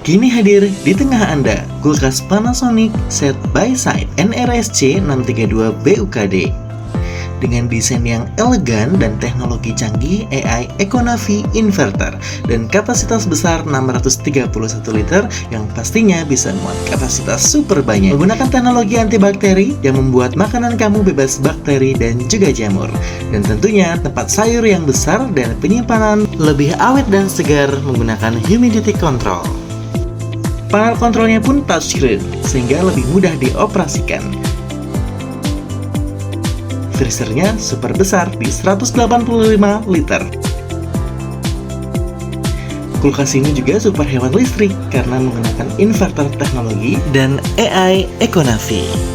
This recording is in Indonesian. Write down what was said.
Kini hadir di tengah Anda, kulkas Panasonic Side by Side NR-SC632BUKD. Dengan desain yang elegan dan teknologi canggih AI Econavi Inverter dan kapasitas besar 631 liter yang pastinya bisa muat kapasitas super banyak. Menggunakan teknologi antibakteri yang membuat makanan kamu bebas bakteri dan juga jamur. Dan tentunya tempat sayur yang besar dan penyimpanan lebih awet dan segar menggunakan humidity control. Panel kontrolnya pun touchscreen, sehingga lebih mudah dioperasikan. Freezernya super besar di 185 liter. Kulkas ini juga super hemat listrik karena menggunakan inverter teknologi dan AI Econavi.